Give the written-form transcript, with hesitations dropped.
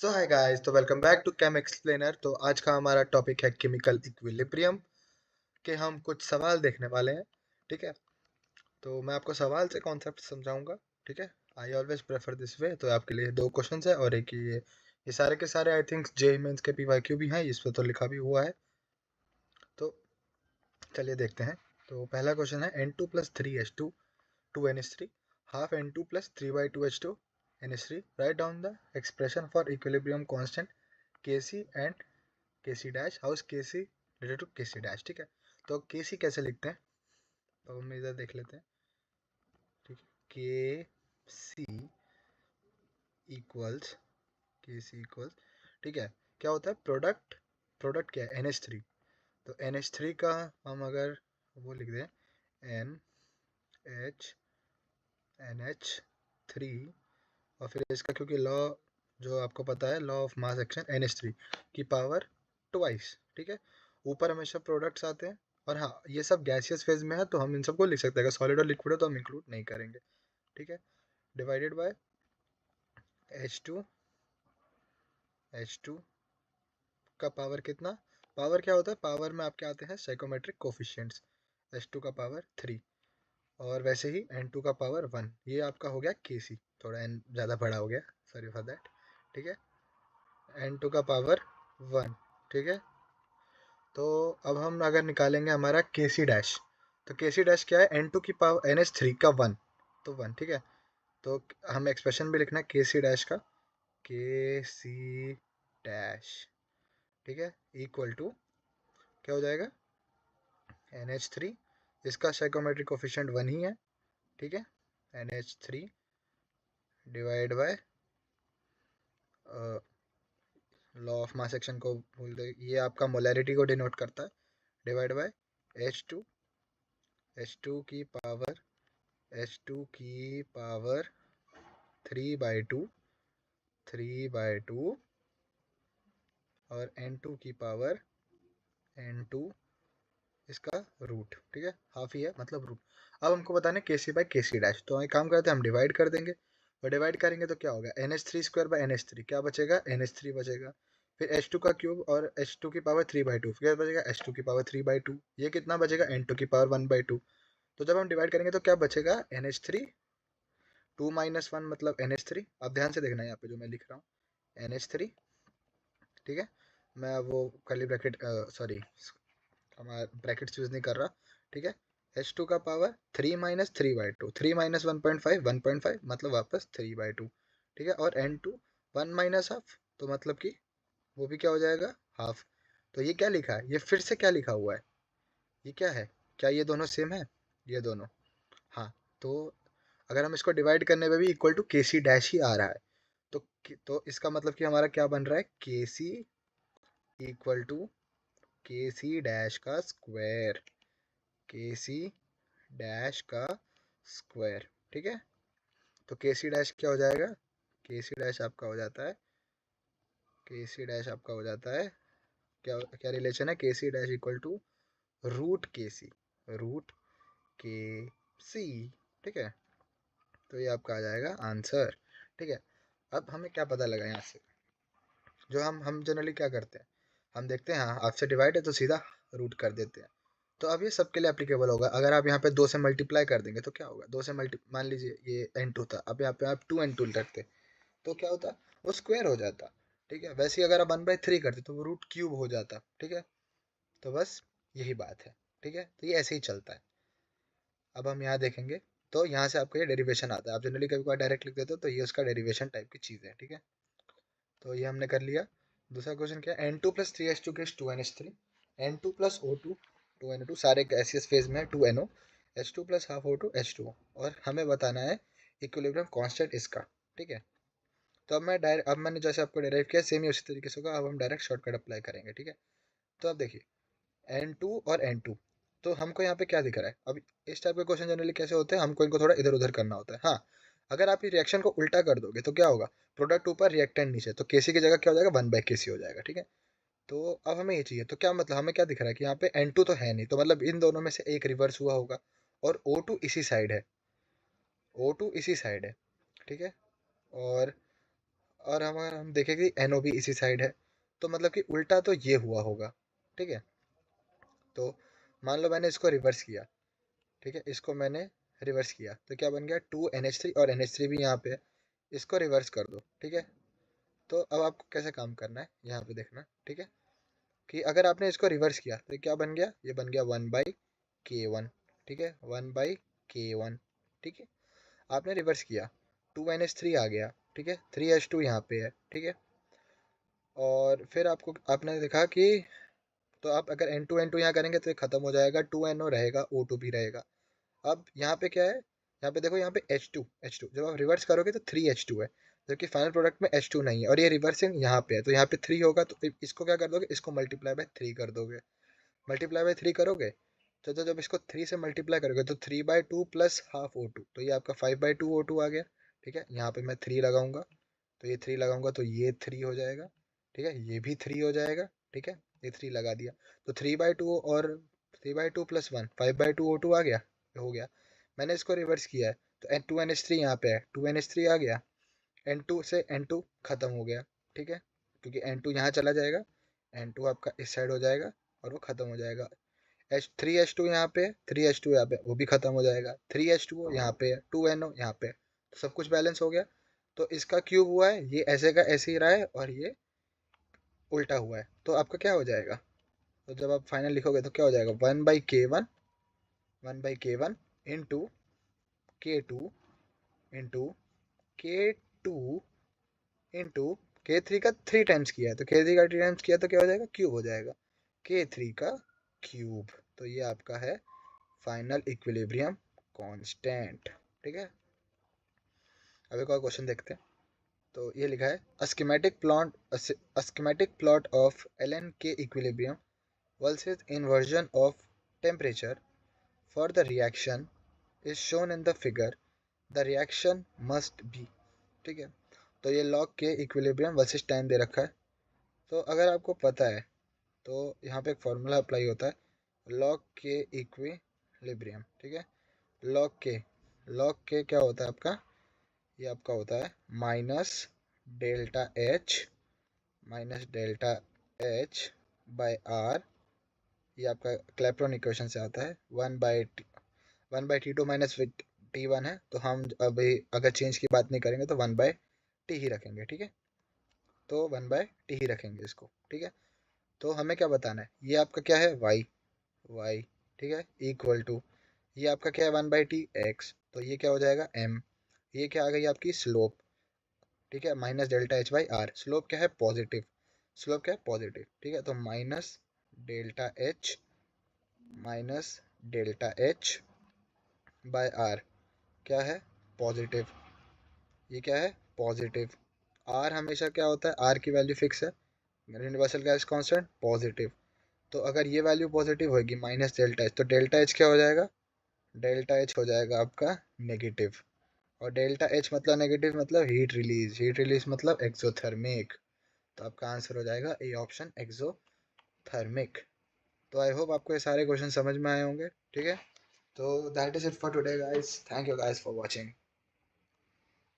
सो hi guys, तो welcome back to chem explainer. तो आज का हमारा टॉपिक है केमिकल इक्विलिब्रियम के हम कुछ सवाल देखने वाले हैं। ठीक है, तो मैं आपको सवाल से कॉन्सेप्ट समझाऊंगा। ठीक है, I always prefer this way. तो आपके लिए दो क्वेश्चंस है और एक ये सारे के सारे आई थिंक जे मेंस के पीवाईक्यू भी हैं, इस पे तो लिखा भी हुआ है। तो चलिए देखते हैं। तो पहला क्वेश्चन है N2 + 3H2 2NH3 half N2 + 3/2H2 NH3 write down the expression for equilibrium constant Kc and Kc dash house Kc related to Kc dash. ठीक है, तो Kc कैसे लिखते हैं, तो हम इधर देख लेते हैं। ठीक है, Kc इक्वल्स ठीक है, क्या होता है प्रोडक्ट। प्रोडक्ट क्या है NH3, तो NH3 का हम अगर वो लिख दें NH3 और फिर इसका क्योंकि लॉ जो आपको पता है law of mass action NH3 की पावर ट्वाइस। ठीक है, ऊपर हमेशा प्रोडक्ट्स आते हैं और हाँ ये सब गैसियस फेज में है तो हम इन सबको लिख सकते हैं। अगर सॉलिड और लिक्विड है तो हम इंक्लूड नहीं करेंगे। ठीक है, डिवाइडेड बाय H2 H2 का पावर कितना। पावर क्या होता है, पावर में आपके आते हैं साइकोमेट्रिक कोफिशिएंट्स। H2 का पावर 3 और वैसे ही N2 का पावर 1। ये आपका हो गया Kc, थोड़ा n ज़्यादा बड़ा हो गया, सॉरी फॉर दैट। ठीक है, N2 का पावर 1। ठीक है, तो अब हम अगर निकालेंगे हमारा Kc डैश, तो Kc डैश क्या है N2 की पावर NH3 का 1, तो 1। ठीक है, तो हम एक्सप्रेशन भी लिखना है Kc डैश का, Kc डैश। ठीक है, इक्वल टू क्या हो जाएगा NH3, इसका साइकोमेट्रिक कोफिशिएंट 1 ही है। ठीक है, NH3 divide by law of mass action को भूल दे, ये आपका मोलैरिटी को डिनोट करता है, डिवाइड बाय H2 H2 की पावर H2 की पावर 3/2 3/2 और N2 की पावर N2 इसका रूट। ठीक है, हाफ ही है मतलब रूट। अब हमको बताना है Kc/Kc डैश, तो एक काम करते हैं हम डिवाइड कर देंगे और डिवाइड करेंगे तो क्या होगा NH3² क्या बचेगा NH3 बचेगा, फिर H2 का क्यूब और H2 की पावर 3/2 फिर बचेगा H2 की पावर 3/2, ये कितना बचेगा N2 की पावर 1/2। तो जब हम डिवाइड करेंगे तो क्या बचेगा NH3 2 - 1 मतलब NH3। आप ध्यान से देखना यहाँ पे जो मैं लिख रहा हूँ NH3। ठीक है, मैं वो कर्ली ब्रैकेट सॉरी हमारा ब्रैकेट्स यूज नहीं कर रहा। ठीक है, H2 का पावर 3 - 3/2 3 - 1.5 1.5 मतलब वापस 3/2। ठीक है, और N2 1 - ½ तो मतलब कि वो भी क्या हो जाएगा हाफ। तो ये क्या लिखा है, ये फिर से क्या लिखा हुआ है, ये क्या है, क्या ये दोनों सेम है, ये दोनों। हाँ, तो अगर हम इसको डिवाइड करने पे भी इक्वल टू Kc डैश ही आ रहा है, तो इसका मतलब कि हमारा क्या बन रहा है Kc equal to Kc dash का स्क्वायर Kc डैश का स्क्वायर। ठीक है, तो Kc डैश क्या हो जाएगा, Kc डैश आपका हो जाता है Kc डैश आपका हो जाता है क्या क्या रिलेशन है Kc dash equal to root K C. ठीक है, तो ये आपका आ जाएगा आंसर। ठीक है, अब हमें क्या पता लगा यहाँ से, जो हम जनरली क्या करते हैं, हम देखते हैं हाँ आपसे डिवाइड है तो सीधा रूट कर देते हैं। तो अब ये सबके लिए एप्लीकेबल होगा। अगर आप यहाँ पे 2 से मल्टीप्लाई कर देंगे तो क्या होगा, 2 से मल्टी मान लीजिए ये N2 था, अब यहाँ पे आप 2N2 रखते तो क्या होता, वो स्क्वायर हो जाता। ठीक है, वैसे ही अगर आप 1/3 करते तो वो रूट क्यूब हो जाता। ठीक है, तो बस यही बात है। ठीक है, तो ये ऐसे ही चलता है। अब हम यहाँ देखेंगे तो यहाँ से आपको ये डेरिवेशन आता है। आप जनरली कभी कभार डायरेक्ट लिख देते हो तो ये उसका डेरिवेशन टाइप की चीज़ है। ठीक है, तो ये हमने कर लिया। दूसरा क्वेश्चन क्या है N2 + 3H2 gives 2NH3 N2 + O2 2NO2 सारे गैसियस फेज में है 2NO H2 + ½ O2 H2O और हमें बताना है इक्विलिब्रियम कांस्टेंट इसका। ठीक है, तो अब मैंने जैसे आपको डेराइव किया सेम ही उसी तरीके से होगा। अब हम डायरेक्ट शॉर्टकट अप्लाई करेंगे। ठीक है, तो अब देखिए N2 और N2, तो हमको यहाँ पे क्या दिख रहा है। अब इस टाइप के क्वेश्चन जनरली कैसे होते हैं, हमको इनको थोड़ा इधर उधर करना होता है। हाँ, अगर आप ये रिएक्शन को उल्टा कर दोगे तो क्या होगा, प्रोडक्ट ऊपर रिएक्टेंट नीचे, तो Kc की जगह क्या हो जाएगा 1/Kc हो जाएगा। ठीक है, तो अब हमें ये चाहिए, तो क्या मतलब हमें क्या दिख रहा है कि यहाँ पे N2 तो है नहीं, तो मतलब इन दोनों में से एक रिवर्स हुआ होगा और O2 इसी साइड है, O2 इसी साइड है। ठीक है, और और हम देखें कि NO भी इसी साइड है, तो मतलब कि उल्टा तो ये हुआ होगा, ठीक है। तो मान लो मैंने इसको रिवर्स किया, ठीक है, इसको मैंने रिवर्स किया तो क्या बन गया 2NH3 और NH3 भी यहाँ पे है, इसको रिवर्स कर दो, ठीक है। तो अब आपको कैसे काम करना है यहाँ पे देखना, ठीक है, कि अगर आपने इसको रिवर्स किया तो क्या बन गया, ये बन गया 1/K1, ठीक है, 1/K1, ठीक है। आपने रिवर्स किया 2NH3 आ गया, ठीक है, 3H2 यहाँ पे है, ठीक है। और फिर आपने देखा कि तो आप अगर N2 यहाँ करेंगे तो ये खत्म हो जाएगा, 2NO रहेगा, O2 भी रहेगा। अब यहाँ पे क्या है, यहाँ पे देखो, यहाँ पे H2 जब आप रिवर्स करोगे तो 3H2 है, जबकि फाइनल प्रोडक्ट में H2 नहीं है, और ये रिवर्सिंग यहाँ पे है तो यहाँ पे 3 होगा, तो इसको क्या कर दोगे, इसको मल्टीप्लाई बाय 3 कर दोगे। मल्टीप्लाई बाय 3 करोगे तो जब इसको 3 से मल्टीप्लाई करोगे तो 3/2 प्लस हाफ O2, तो ये आपका 5/2 O2 आ गया, ठीक है। यहाँ पे मैं 3 लगाऊंगा, तो ये 3 लगाऊंगा तो ये 3 हो जाएगा, ठीक है, ये भी 3 हो जाएगा, ठीक है, ये 3 लगा दिया तो 3/2 और 3/2 प्लस 1 5/2 O2 आ गया, हो गया। मैंने इसको रिवर्स किया है तो N2NH3 यहाँ पे है, 2NH3 आ गया, N2 से N2 खत्म हो गया, ठीक है, क्योंकि N2 यहाँ चला जाएगा, N2 आपका इस साइड हो जाएगा और वो खत्म हो जाएगा। H3H2 यहाँ पे है, 3H2 यहाँ पे, वो भी खत्म हो जाएगा, 3H2 यहाँ पे है, 2NO यहाँ पे है, तो सब कुछ बैलेंस हो गया। तो इसका क्यूब हुआ है, ये ऐसे का ऐसे ही रहा है, और ये उल्टा हुआ है, तो आपका क्या हो जाएगा, तो जब आप फाइनल लिखोगे तो क्या हो जाएगा, 1/K1 into K2 into K2 into K3 का 3 टाइम्स किया है, तो K3 का 3 टाइम्स किया तो क्या हो जाएगा, क्यूब हो जाएगा, K3 का क्यूब। तो ये आपका है फाइनल इक्विलिब्रियम कांस्टेंट, ठीक है। अब एक और क्वेश्चन देखते हैं। तो ये लिखा है a schematic plot of ln k equilibrium versus inversion of temperature for the reaction is shown in the figure, the reaction must be, ठीक है। तो ये log k equilibrium versus time दे रखा है। तो अगर आपको पता है तो यहाँ पे एक फॉर्मूला अप्लाई होता है, log k इक्विलिब्रियम, ठीक है। log k क्या होता है आपका, ये आपका होता है माइनस बाय आर, ये आपका क्लैप्टन इक्वेशन से आता है, 1/T2 माइनस T1 है, तो हम अभी अगर चेंज की बात नहीं करेंगे तो 1/T ही रखेंगे, ठीक है। तो 1/T ही रखेंगे इसको, ठीक है। तो हमें क्या बताना है, ये आपका क्या है y, ठीक है, इक्वल टू, ये आपका क्या है 1/T x, तो ये क्या हो जाएगा m, ये क्या आ गई आपकी स्लोप, ठीक है, -Δh/r, स्लोप क्या है पॉजिटिव, स्लोप क्या है पॉजिटिव, ठीक है। तो -Δh/r क्या है पॉजिटिव, ये क्या है पॉजिटिव। r हमेशा क्या होता है, r की वैल्यू फिक्स है, यूनिवर्सल गैस कांस्टेंट पॉजिटिव, तो अगर ये वैल्यू पॉजिटिव होगी -Δh, तो Δh क्या हो जाएगा, Δh हो जाएगा आपका नेगेटिव, और Δh मतलब नेगेटिव मतलब हीट रिलीज मतलब एक्सोथर्मिक, तो आपका आंसर हो जाएगा ए ऑप्शन एक्सोथर्मिक। तो आई होप आपको ये सारे क्वेश्चन समझ में आए होंगे, ठीक है। तो that is it for today guys, thank you guys for watching.